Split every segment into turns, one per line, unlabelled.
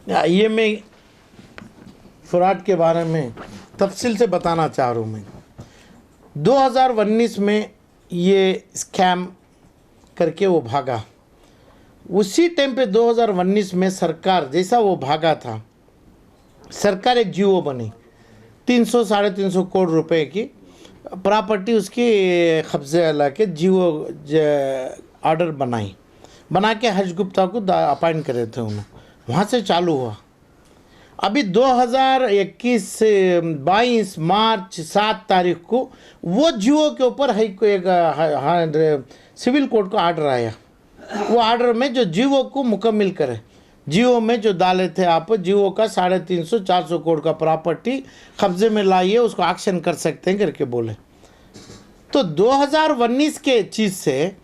ये मैं फ्रॉड के बारे में तफसील से बताना चाह रहा हूँ। मैं 2019 में ये स्कैम करके वो भागा। उसी टाइम पे 2019 में सरकार जैसा वो भागा था, सरकार एक जीओ बनी, 300 साढ़े 300 करोड़ रुपए की प्रॉपर्टी उसकी कब्जे ला के जीओ ऑर्डर बना के हर्ष गुप्ता को अपॉइंट करे थे उन्होंने। वहाँ से चालू हुआ। अभी 2021 से 22 मार्च 7 तारीख को वो जियो के ऊपर एक सिविल कोर्ट का ऑर्डर आया। वो ऑर्डर में जो जियो को मुकम्मल करे, जियो में जो डाले थे आप, जियो का 350 400 करोड़ का प्रॉपर्टी कब्जे में लाइए, उसको एक्शन कर सकते हैं करके बोले। तो 2019 के चीज़ से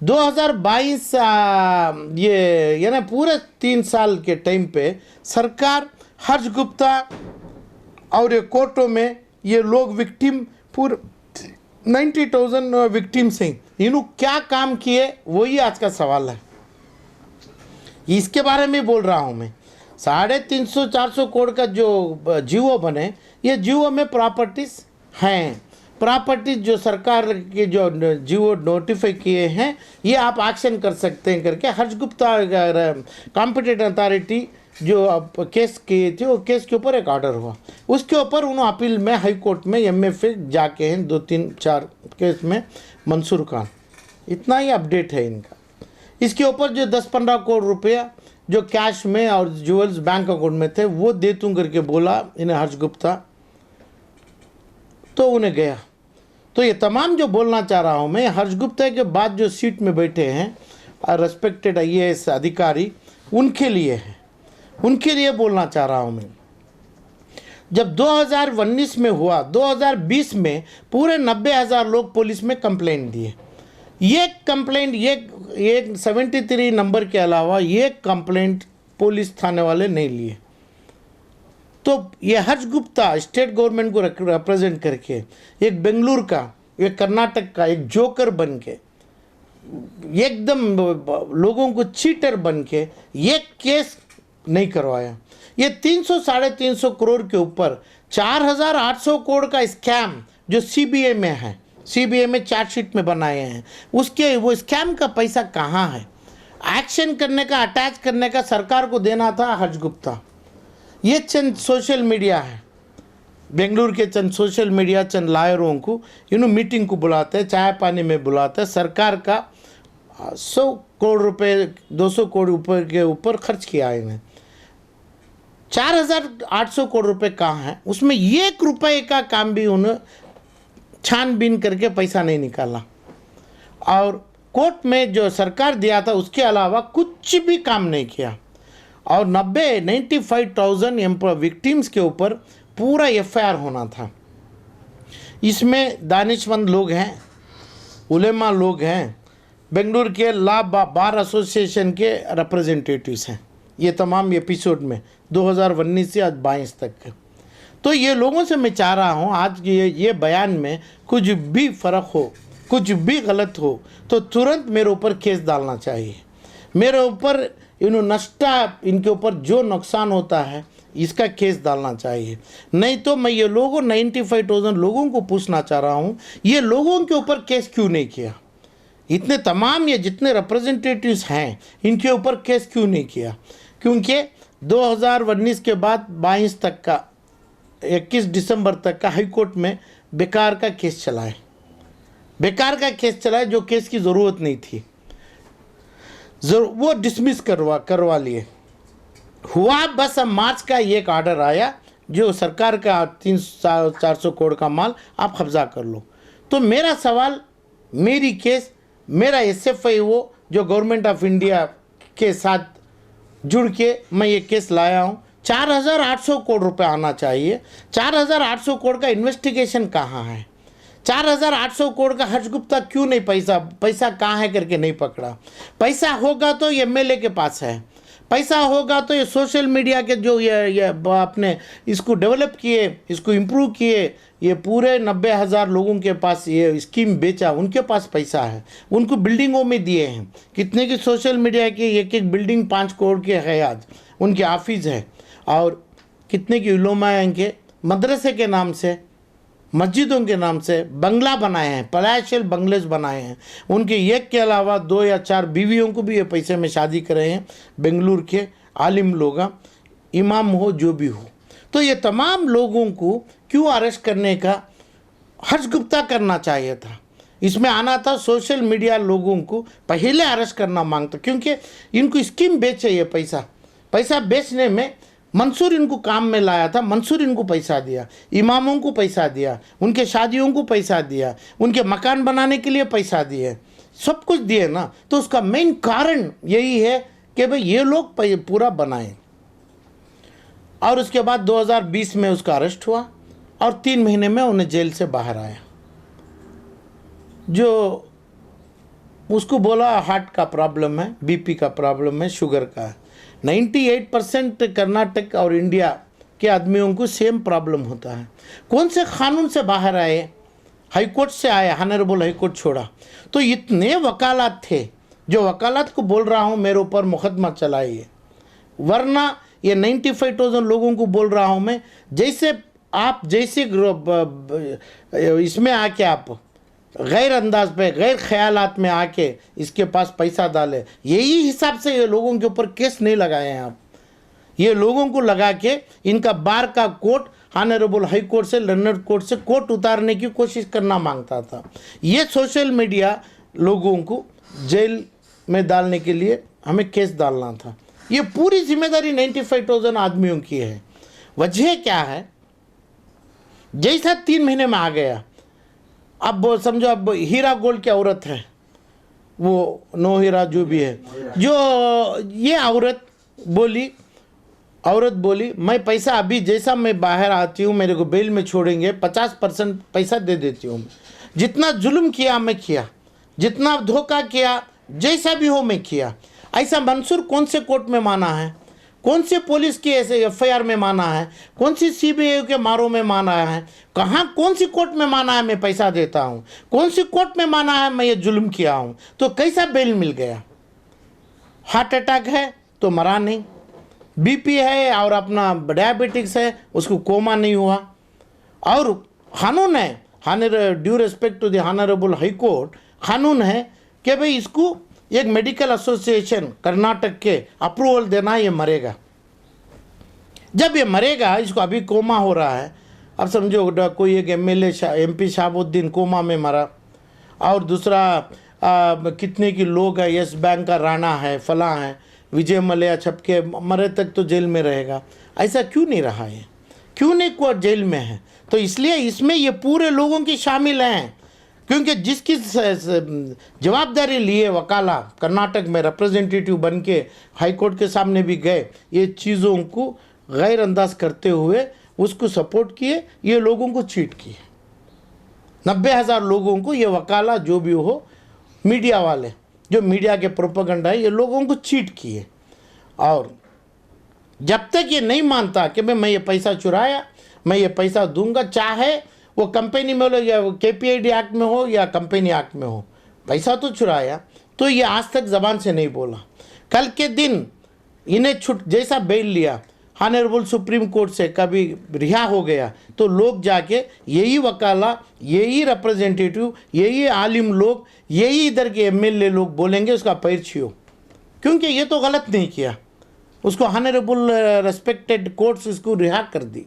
2022 ये ना पूरे 3 साल के टाइम पे सरकार हर्ष गुप्ता और ये कोर्टों में ये लोग विक्टिम पूरे 90,000 विक्टिम्स हैं, इन्होंने क्या काम किए वही आज का सवाल है। इसके बारे में बोल रहा हूँ मैं। 350 400 करोड़ का जो जियो बने, ये जियो में प्रॉपर्टीज हैं, प्रॉपर्टीज जो सरकार के जो जियो नोटिफाई किए हैं, ये आप एक्शन कर सकते हैं करके हर्ष गुप्ता कॉम्पिटेंट अथॉरिटी जो अब केस किए थे, वो केस के ऊपर एक ऑर्डर हुआ। उसके ऊपर उन्होंने अपील में हाई कोर्ट में MFA जाके हैं, 2 3 4 केस में मंसूर खान। इतना ही अपडेट है इनका। इसके ऊपर जो 10-15 करोड़ रुपया जो कैश में और ज्वेल्स बैंक अकाउंट में थे वो दे दूँ करके बोला इन्हें हर्ष गुप्ता, तो उन्हें गया। तो ये तमाम जो बोलना चाह रहा हूँ मैं, हर्ष गुप्ता के बाद जो सीट में बैठे हैं रेस्पेक्टेड IAS अधिकारी, उनके लिए है, उनके लिए बोलना चाह रहा हूँ मैं। जब 2019 में हुआ, 2020 में पूरे 90,000 लोग पुलिस में कंप्लेंट दिए। ये कंप्लेंट ये 73 नंबर के अलावा ये कंप्लेंट पुलिस थाने वाले नहीं लिए। तो ये हर्ष गुप्ता स्टेट गवर्नमेंट को रिप्रेजेंट करके एक बेंगलुरु का, एक कर्नाटक का एक जोकर बन के, एकदम लोगों को चीटर बन के ये केस नहीं करवाया। ये 300 साढ़े 300 करोड़ के ऊपर 4,800 करोड़ का स्कैम जो CBI में है, CBI में चार्जशीट में बनाए हैं, उसके वो स्कैम का पैसा कहाँ है? एक्शन करने का, अटैच करने का सरकार को देना था हर्ष गुप्ता। ये चंद सोशल मीडिया है, बेंगलुरु के चंद सोशल मीडिया, चंद लायरों को इन्होंने मीटिंग को बुलाते हैं, चाय पानी में बुलाते हैं। सरकार का 100 करोड़ रुपए 200 करोड़ रुपए के ऊपर खर्च किया है इन्हें। 4,800 करोड़ रुपए कहाँ है? उसमें 1 रुपए का काम भी उन्हें छानबीन करके पैसा नहीं निकाला। और कोर्ट में जो सरकार दिया था उसके अलावा कुछ भी काम नहीं किया। और 95,000 विक्टिम्स के ऊपर पूरा FIR होना था। इसमें दानिशमंद लोग हैं, उलेमा लोग हैं, बेंगलुरु के लॉ बार एसोसिएशन के रिप्रेजेंटेटिव्स हैं। ये तमाम एपिसोड में 2019 से आज 22 तक। तो ये लोगों से मैं चाह रहा हूँ आज ये बयान में कुछ भी फ़र्क हो, कुछ भी गलत हो तो तुरंत मेरे ऊपर केस डालना चाहिए। मेरे ऊपर इनके ऊपर जो नुकसान होता है इसका केस डालना चाहिए। नहीं तो मैं ये लोगों 95,000 लोगों को पूछना चाह रहा हूँ, ये लोगों के ऊपर केस क्यों नहीं किया? इतने तमाम ये जितने रिप्रेजेंटेटिव्स हैं इनके ऊपर केस क्यों नहीं किया? क्योंकि 2019 के बाद 22 तक का 21 दिसंबर तक का हाई कोर्ट में बेकार का केस चला है, बेकार का केस चला है, जो केस की ज़रूरत नहीं थी, वो डिसमिस करवा लिए। हुआ बस अब मार्च का एक ऑर्डर आया जो सरकार का 300-400 करोड़ का माल आप कब्जा कर लो। तो मेरा सवाल, मेरी केस, मेरा SFIO जो गवर्नमेंट ऑफ इंडिया के साथ जुड़ के मैं ये केस लाया हूँ, 4,800 करोड़ रुपए आना चाहिए। 4,800 करोड़ का इन्वेस्टिगेशन कहाँ है? 4,800 करोड़ का हर्ष गुप्ता क्यों नहीं पैसा कहाँ है करके नहीं पकड़ा? पैसा होगा तो MLA के पास है, पैसा होगा तो ये सोशल मीडिया के जो ये आपने इसको डेवलप किए, इसको इम्प्रूव किए, ये पूरे 90,000 लोगों के पास ये स्कीम बेचा, उनके पास पैसा है, उनको बिल्डिंगों में दिए हैं। कितने की सोशल मीडिया की एक बिल्डिंग 5 करोड़ की है आज। उनके ऑफिस है, और कितने की उलमाए के मदरसे के नाम से, मस्जिदों के नाम से बंगला बनाए हैं, पलाशल बंगलेस बनाए हैं। उनके एक के अलावा 2 या 4 बीवियों को भी ये पैसे में शादी करे हैं, बेंगलुरु के आलिम लोग, इमाम हो जो भी हो। तो ये तमाम लोगों को क्यों अरेस्ट करने का हर्ष गुप्ता करना चाहिए था। इसमें आना था सोशल मीडिया लोगों को पहले अरेस्ट करना मांगता, क्योंकि इनको स्कीम बेचे, ये पैसा बेचने में मंसूर इनको काम में लाया था। मंसूर इनको पैसा दिया, इमामों को पैसा दिया, उनके शादियों को पैसा दिया, उनके मकान बनाने के लिए पैसा दिए, सब कुछ दिए ना। तो उसका मेन कारण यही है कि भाई ये लोग पूरा बनाए। और उसके बाद 2020 में उसका अरेस्ट हुआ और 3 महीने में उन्हें जेल से बाहर आया। जो उसको बोला हार्ट का प्रॉब्लम है, बीपी का प्रॉब्लम है, शुगर का है। 98% कर्नाटक और इंडिया के आदमियों को सेम प्रॉब्लम होता है। कौन से कानून से बाहर आए? हाई कोर्ट से आए, ऑनरेबल हाई कोर्ट छोड़ा। तो इतने वकालत थे, जो वकालत को बोल रहा हूँ मेरे ऊपर मुकदमा चलाइए, वरना ये 95,000 लोगों को बोल रहा हूँ मैं, जैसे इसमें आके आप गैर अंदाज पे, गैर ख्यालात में आके इसके पास पैसा डाले, यही हिसाब से ये लोगों के ऊपर केस नहीं लगाए हैं आप। ये लोगों को लगा के इनका बार का कोर्ट, ऑनरेबल हाई कोर्ट से, लंदन कोर्ट से कोर्ट उतारने की कोशिश करना मांगता था। ये सोशल मीडिया लोगों को जेल में डालने के लिए हमें केस डालना था। ये पूरी जिम्मेदारी 95,000 आदमियों की है। वजह क्या है? जैसा 3 महीने में आ गया, अब समझो, अब हीरा गोल्ड की औरत है, वो नो हीरा जो भी है, जो ये औरत बोली मैं पैसा अभी जैसा मैं बाहर आती हूँ, मेरे को बेल में छोड़ेंगे, 50% पैसा दे देती हूँ। जितना जुल्म किया मैं किया, जितना धोखा किया, जैसा भी हो मैं किया। ऐसा मंसूर कौन से कोर्ट में माना है? कौन से पुलिस की ऐसे FIR में माना है? कौन सी CBI के मारों में माना है? कहाँ कौन सी कोर्ट में माना है मैं पैसा देता हूँ? कौन सी कोर्ट में माना है मैं ये जुल्म किया हूँ? तो कैसा बेल मिल गया? हार्ट अटैक है तो मरा नहीं, BP है और अपना डायबिटिक्स है, उसको कोमा नहीं हुआ। और कानून है, due respect to the honourable high court, कानून है कि भाई इसको एक मेडिकल एसोसिएशन कर्नाटक के अप्रूवल देना, ये मरेगा। जब ये मरेगा, इसको अभी कोमा हो रहा है, अब समझो कोई एक MLA MP शहाबुद्दीन कोमा में मरा, और दूसरा कितने की लोग है, यस बैंक का राणा है, फला है, विजय मल्ल्या छपके मरे तक तो जेल में रहेगा। ऐसा क्यों नहीं रहा है? क्यों नहीं कोर्ट जेल में है? तो इसलिए इसमें ये पूरे लोगों की शामिल हैं, क्योंकि जिसकी जवाबदारी लिए वकाला कर्नाटक में रिप्रेजेंटेटिव बन के हाई कोर्ट के सामने भी गए, ये चीज़ों को गैर अंदाज करते हुए उसको सपोर्ट किए, ये लोगों को चीट किए। 90,000 लोगों को ये वकाला जो भी हो, मीडिया वाले जो मीडिया के प्रोपेगेंडा है, ये लोगों को चीट किए। और जब तक ये नहीं मानता कि मैं ये पैसा चुराया, मैं ये पैसा दूंगा, चाहे वो कंपनी में हो या KPID एक्ट में हो या कंपनी एक्ट में हो, पैसा तो चुराया, तो ये आज तक ज़बान से नहीं बोला। कल के दिन इन्हें जैसा बेल लिया ऑनरेबल सुप्रीम कोर्ट से, कभी रिहा हो गया, तो लोग जाके यही वकाला, यही रिप्रेजेंटेटिव, यही आलिम लोग, यही इधर के MLA लोग बोलेंगे उसका पैर छुओ, क्योंकि ये तो गलत नहीं किया। उसको ऑनरेबल रेस्पेक्टेड कोर्ट्स उसको रिहा कर दी।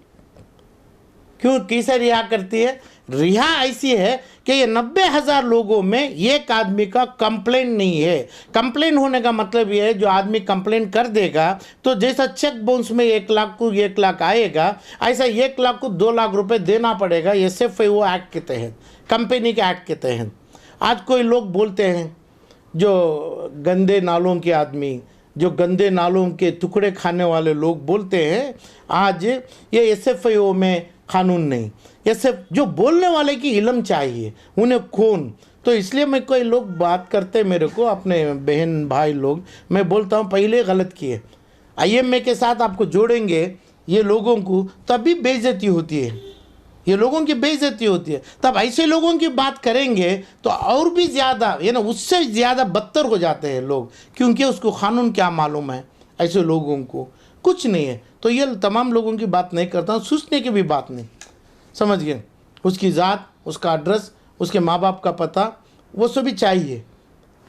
क्यों कैसे रिहा करती है? रिहा ऐसी है कि ये 90,000 लोगों में एक आदमी का कंप्लेंट नहीं है। कंप्लेंट होने का मतलब ये है, जो आदमी कंप्लेंट कर देगा तो जैसा चेक बाउंस में 1 लाख को 1 लाख आएगा, ऐसा 1 लाख को 2 लाख रुपए देना पड़ेगा SFIO एक्ट के तहत, कंपनी के एक्ट के तहत। आज कोई लोग बोलते हैं, जो गंदे नालों के आदमी, जो गंदे नालों के टुकड़े खाने वाले लोग बोलते हैं, आज ये SFIO में कानून नहीं, ये सब जो बोलने वाले की इल्म चाहिए, उन्हें कौन। तो इसलिए मैं कोई लोग बात करते मेरे को, अपने बहन भाई लोग, मैं बोलता हूँ पहले गलत किए, IMA के साथ आपको जोड़ेंगे ये लोगों को, तभी बेइज्जती होती है, ये लोगों की बेइज्जती होती है। तब ऐसे लोगों की बात करेंगे तो और भी ज़्यादा, ये ना, उससे ज़्यादा बदतर हो जाते हैं लोग, क्योंकि उसको कानून क्या मालूम है। ऐसे लोगों को कुछ नहीं है। तो ये तमाम लोगों की बात नहीं करता हूँ, सोचने की भी बात नहीं, समझ गए। उसकी ज़ात, उसका एड्रेस, उसके माँ बाप का पता, वो सभी चाहिए,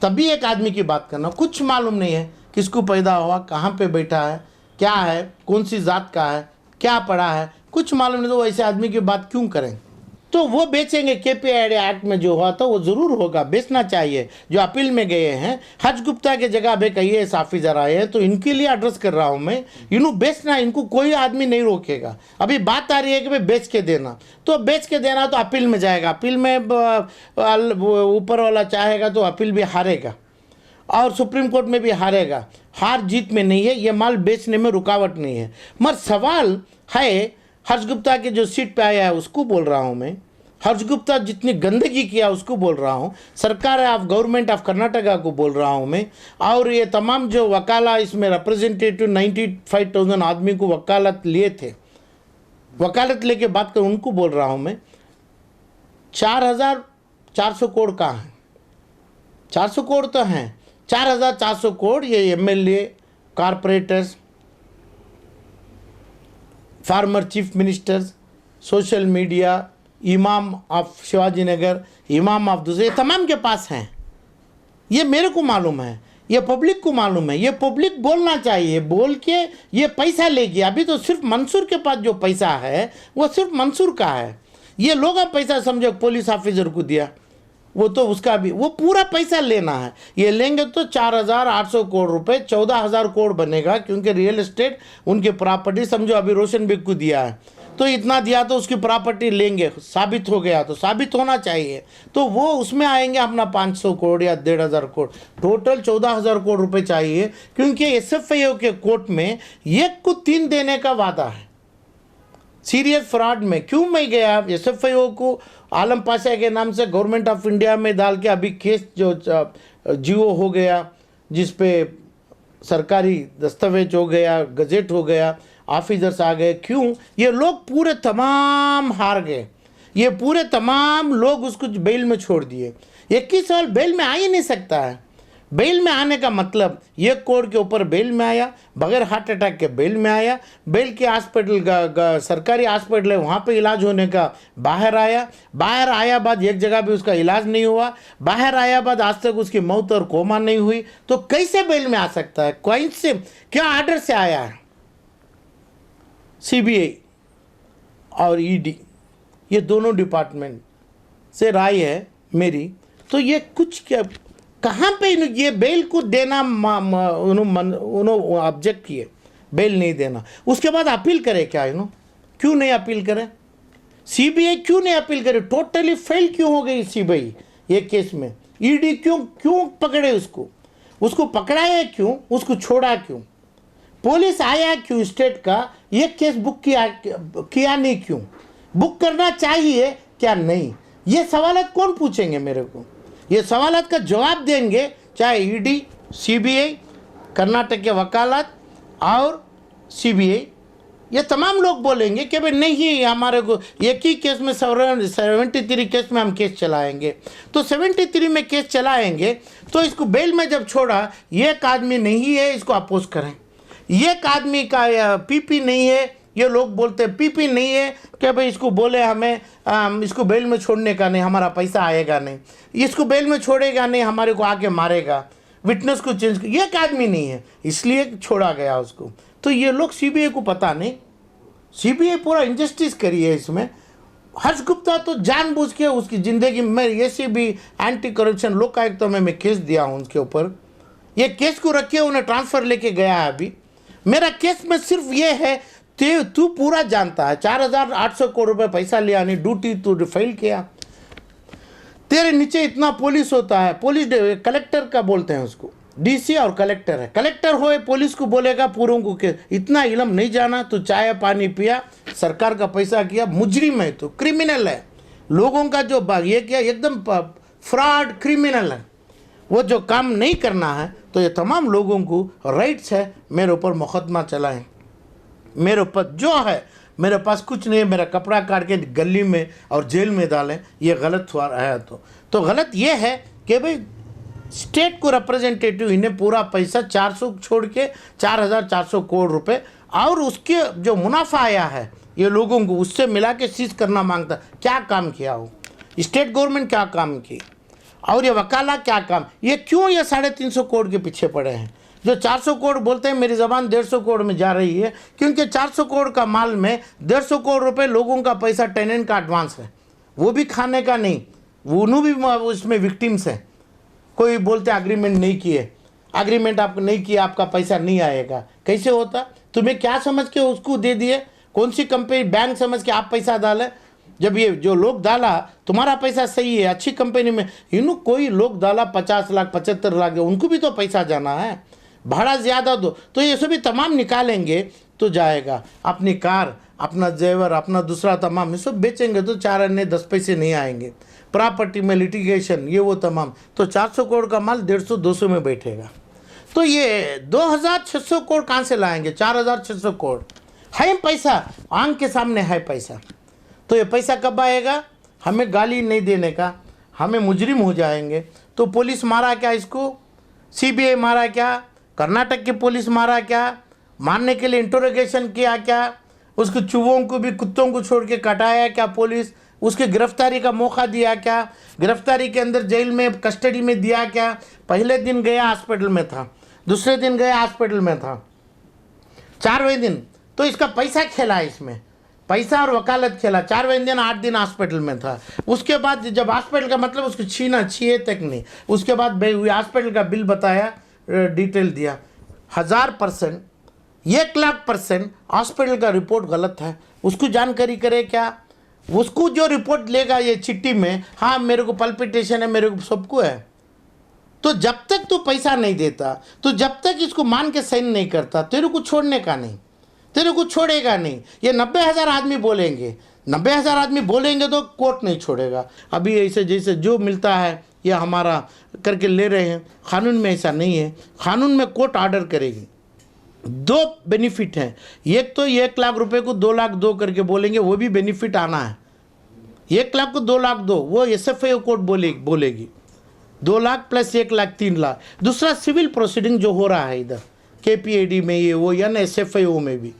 तभी एक आदमी की बात करना। कुछ मालूम नहीं है किसको पैदा हुआ, कहाँ पे बैठा है, क्या है, कौन सी ज़ात का है, क्या पढ़ा है, कुछ मालूम नहीं, तो ऐसे आदमी की बात क्यों करें। तो वो बेचेंगे। केपीआई एक्ट में जो हुआ था वो ज़रूर होगा, बेचना चाहिए। जो अपील में गए हैं, हर्ष गुप्ता के जगह पे कहिए ऑफिसर आए हैं, तो इनके लिए एड्रेस कर रहा हूँ मैं। इन्हों बेचना, इनको कोई आदमी नहीं रोकेगा। अभी बात आ रही है कि भाई बेच के देना, तो बेच के देना तो अपील में जाएगा, अपील में ऊपर वाला चाहेगा तो अपील भी हारेगा और सुप्रीम कोर्ट में भी हारेगा। हार जीत में नहीं है, ये माल बेचने में रुकावट नहीं है। मगर सवाल है, हर्ष गुप्ता के जो सीट पे आया है उसको बोल रहा हूँ मैं, हर्ष गुप्ता जितनी गंदगी किया उसको बोल रहा हूँ, सरकार ऑफ गवर्नमेंट ऑफ कर्नाटका को बोल रहा हूँ मैं, और ये तमाम जो वकाला इसमें रिप्रेजेंटेटिव 95,000 आदमी को वकालत लिए थे, वकालत लेके बात कर, उनको बोल रहा हूँ मैं। 4,400 करोड़ कहाँ है? 400 करोड़ तो हैं, 4,400 करोड़ ये MLA, corporators, farmer chief ministers, social media, इमाम ऑफ शिवाजी नगर, इमाम ऑफ दूसरे, तमाम के पास हैं। ये मेरे को मालूम है, ये पब्लिक को मालूम है। ये पब्लिक बोलना चाहिए, बोल के ये पैसा लेगी। अभी तो सिर्फ मंसूर के पास जो पैसा है वो सिर्फ मंसूर का है। ये लोग अब पैसा समझो पुलिस ऑफिसर को दिया, वो तो उसका भी वो पूरा पैसा लेना है। ये लेंगे तो 4,800 करोड़ रुपए, 14,000 करोड़ बनेगा, क्योंकि रियल एस्टेट उनकी प्रॉपर्टी समझो अभी रोशन बेग को दिया है, तो इतना दिया तो उसकी प्रॉपर्टी लेंगे, साबित हो गया तो साबित होना चाहिए, तो वो उसमें आएंगे अपना 500 करोड़ या 1,500 करोड़, टोटल 14,000 करोड़ रुपए चाहिए। क्योंकि एसएफआईओ के कोर्ट में 1 को 3 देने का वादा है। सीरियस फ्रॉड में क्यों मैं गया, एसएफआईओ को आलम पाशा के नाम से गवर्नमेंट ऑफ इंडिया में डाल के अभी केस जो जीओ हो गया, जिस पे सरकारी दस्तावेज हो गया, गजेट हो गया, ऑफिसर्स आ गए, क्यों? ये लोग पूरे तमाम हार गए, ये पूरे तमाम लोग उसको बेल में छोड़ दिए। 21 साल बेल में आ ही नहीं सकता है। बेल में आने का मतलब 1 करोड़ के ऊपर बेल में आया, बगैर हार्ट अटैक के बेल में आया, बेल के हॉस्पिटल सरकारी हॉस्पिटल है वहाँ पे इलाज होने का बाहर आया, बाहर आया बाद एक जगह भी उसका इलाज नहीं हुआ, बाहर आया बाद आज तक उसकी मौत और कोमा नहीं हुई, तो कैसे बेल में आ सकता है? कोई से क्या आर्डर से आया है? सीबीआई और ईडी, ये दोनों डिपार्टमेंट से राय है मेरी। तो ये कुछ क्या, कहाँ पे ये बेल को देना उन्होंने ऑब्जेक्ट किए, बेल नहीं देना, उसके बाद अपील करे क्या? क्यों नहीं अपील करे? सीबीआई क्यों नहीं अपील करे? टोटली फेल क्यों हो गई सीबीआई ये केस में? ईडी क्यों पकड़े उसको पकड़ाया क्यों? उसको छोड़ा क्यों? पुलिस आया क्यों? स्टेट का ये केस बुक किया नहीं क्यों? बुक करना चाहिए क्या नहीं? ये सवालात कौन पूछेंगे मेरे को? ये सवालात का जवाब देंगे चाहे ईडी, सीबीआई, कर्नाटक के वकालत और सीबीआई, ये तमाम लोग बोलेंगे कि भाई नहीं, हमारे को एक ही केस में 73 केस में हम केस चलाएंगे। तो 73 में केस चलाएंगे तो इसको बेल में जब छोड़ा, एक आदमी नहीं है, इसको अपोज करें। एक आदमी का पीपी नहीं है, ये लोग बोलते हैं पीपी नहीं है कि भाई इसको बोले हमें इसको बेल में छोड़ने का नहीं, हमारा पैसा आएगा नहीं, इसको बेल में छोड़ेगा नहीं, हमारे को आके मारेगा, विटनेस को चेंज, एक आदमी नहीं है इसलिए छोड़ा गया उसको। तो ये लोग सीबीआई को पता नहीं, सीबीआई पूरा इंजस्टिस करी है इसमें। हर्ष गुप्ता तो जानबूझ के उसकी ज़िंदगी में ऐसे भी एंटी करप्शन लोकायुक्त में मैं केस दिया हूँ उसके ऊपर, ये केस को रखे उन्हें ट्रांसफ़र लेके गया है। अभी मेरा केस में सिर्फ ये है, तू पूरा जानता है 4,800 करोड़ रुपए पैसा लिया नहीं, ड्यूटी तू फेल किया, तेरे नीचे इतना पुलिस होता है, पुलिस कलेक्टर का बोलते हैं उसको, डीसी और कलेक्टर है, कलेक्टर होए पुलिस को बोलेगा पूरों को कि इतना इलम नहीं जाना, तो चाय पानी पिया, सरकार का पैसा किया, मुजरिम है, तो क्रिमिनल है, लोगों का जो ये किया एकदम फ्रॉड क्रिमिनल है, वो जो काम नहीं करना है। तो ये तमाम लोगों को राइट्स है मेरे ऊपर मुकदमा चलाएं, मेरे ऊपर जो है, मेरे पास कुछ नहीं है, मेरा कपड़ा काट के गली में और जेल में डालें, ये गलत हुआ है। तो गलत ये है कि भाई स्टेट को रिप्रेजेंटेटिव इन्हें पूरा पैसा 400 छोड़ के 4,400 करोड़ रुपए और उसके जो मुनाफा आया है ये लोगों को उससे मिला के सीज करना मांगता। क्या काम किया हो? स्टेट गवर्नमेंट क्या काम की और ये वकाला क्या काम? ये क्यों ये 350 करोड़ के पीछे पड़े हैं? जो 400 करोड़ बोलते हैं, मेरी ज़बान 150 करोड़ में जा रही है, क्योंकि 400 करोड़ का माल में 150 करोड़ रुपए लोगों का पैसा टेनेंट का एडवांस है, वो भी खाने का नहीं, वो भी उसमें विक्टिम्स हैं। कोई बोलते एग्रीमेंट नहीं किए, एग्रीमेंट आप नहीं किया, आपका पैसा नहीं आएगा। कैसे होता? तुम्हें क्या समझ के उसको दे दिए? कौन सी कंपनी बैंक समझ के आप पैसा डाले? जब ये जो लोग डाला तुम्हारा पैसा सही है, अच्छी कंपनी में कोई लोग डाला 50 लाख 75 लाख, उनको भी तो पैसा जाना है, भाड़ा ज़्यादा दो, तो ये सभी तमाम निकालेंगे तो जाएगा। अपनी कार, अपना जेवर, अपना दूसरा तमाम ये सब बेचेंगे तो 4 अन्य 10 पैसे नहीं आएंगे। प्रॉपर्टी में लिटिगेशन ये वो तमाम, तो 400 करोड़ का माल 150-200 में बैठेगा। तो ये 2600 करोड़ कहाँ से लाएंगे? 4600 करोड़ है पैसा, आंख के सामने है पैसा। तो ये पैसा कब आएगा? हमें गाली नहीं देने का, हमें मुजरिम हो जाएंगे। तो पुलिस मारा क्या इसको? सीबीआई मारा क्या? कर्नाटक की पुलिस मारा क्या? मारने के लिए इंटरोगेशन किया क्या? उसके चूहों को भी, कुत्तों को छोड़ के कटाया क्या पुलिस? उसकी गिरफ्तारी का मौका दिया क्या? गिरफ्तारी के अंदर जेल में कस्टडी में दिया क्या? पहले दिन गया हॉस्पिटल में था, दूसरे दिन गया हॉस्पिटल में था, 4वें दिन तो इसका पैसा खेला, इसमें पैसा और वकालत खेला। 4वें दिन 8 दिन हॉस्पिटल में था। उसके बाद जब हॉस्पिटल का मतलब उसको छीए तक नहीं, उसके बाद हॉस्पिटल का बिल बताया, डिटेल दिया, 1000%, 1,00,000% हॉस्पिटल का रिपोर्ट गलत है। उसको जानकारी करे क्या? उसको जो रिपोर्ट लेगा ये चिट्ठी में, हाँ मेरे को पल्पिटेशन है, मेरे को सबको है। तो जब तक तू पैसा नहीं देता, तो जब तक इसको मान के साइन नहीं करता, तेरे को छोड़ने का नहीं, तेरे को छोड़ेगा नहीं। ये 90,000 आदमी बोलेंगे, 90,000 आदमी बोलेंगे तो कोर्ट नहीं छोड़ेगा। अभी ऐसे जैसे जो मिलता है ये हमारा करके ले रहे हैं, कानून में ऐसा नहीं है। कानून में कोर्ट ऑर्डर करेगी। 2 बेनिफिट हैं, एक तो 1,00,000 रुपए को 2 लाख दो करके बोलेंगे, वो भी बेनिफिट आना है। 1,00,000 को 2 लाख दो, वो SFIO कोर्ट बोलेगी 2 लाख प्लस 1,00,000 3 लाख। दूसरा सिविल प्रोसीडिंग जो हो रहा है इधर KPAD में, ये वो या ना SFIO में भी,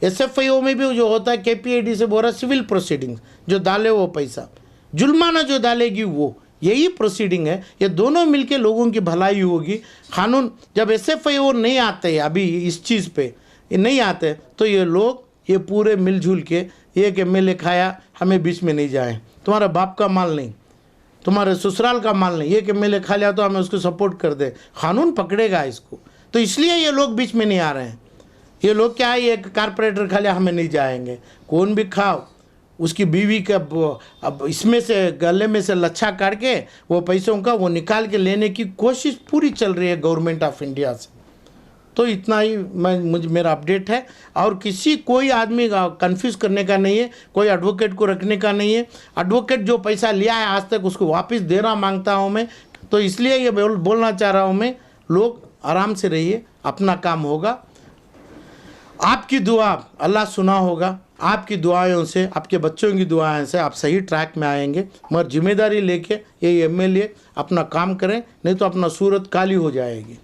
SFIO में भी जो होता है KPAD से बोल रहा सिविल प्रोसीडिंग, जो डाले वो पैसा, जुर्माना जो डालेगी वो, यही प्रोसीडिंग है। ये दोनों मिलके लोगों की भलाई होगी। कानून जब SFIO नहीं आते अभी इस चीज़ पे ये नहीं आते, तो ये लोग ये पूरे मिलजुल के एक MLA खाया, हमें बीच में नहीं जाए, तुम्हारा बाप का माल नहीं, तुम्हारे ससुराल का माल नहीं, एक MLA खा लिया तो हमें उसको सपोर्ट कर दे, कानून पकड़ेगा इसको। तो इसलिए ये लोग बीच में नहीं आ रहे हैं। ये लोग क्या है, एक कारपोरेटर खा लिया हमें नहीं जाएंगे, कौन भी खाओ, उसकी बीवी का अब इसमें से गले में से लच्छा काट के वो पैसों का वो निकाल के लेने की कोशिश पूरी चल रही है गवर्नमेंट ऑफ इंडिया से। तो इतना ही मेरा अपडेट है, और कोई आदमी कंफ्यूज करने का नहीं है, कोई एडवोकेट को रखने का नहीं है। एडवोकेट जो पैसा लिया है आज तक उसको वापस देना मांगता हूँ मैं। तो इसलिए ये बोलना चाह रहा हूँ मैं, लोग आराम से रहिए, अपना काम होगा। आपकी दुआ अल्लाह सुना होगा, आपकी दुआओं से, आपके बच्चों की दुआओं से आप सही ट्रैक में आएंगे। मगर जिम्मेदारी लेके ये MLA अपना काम करें, नहीं तो अपना सूरत काली हो जाएगी।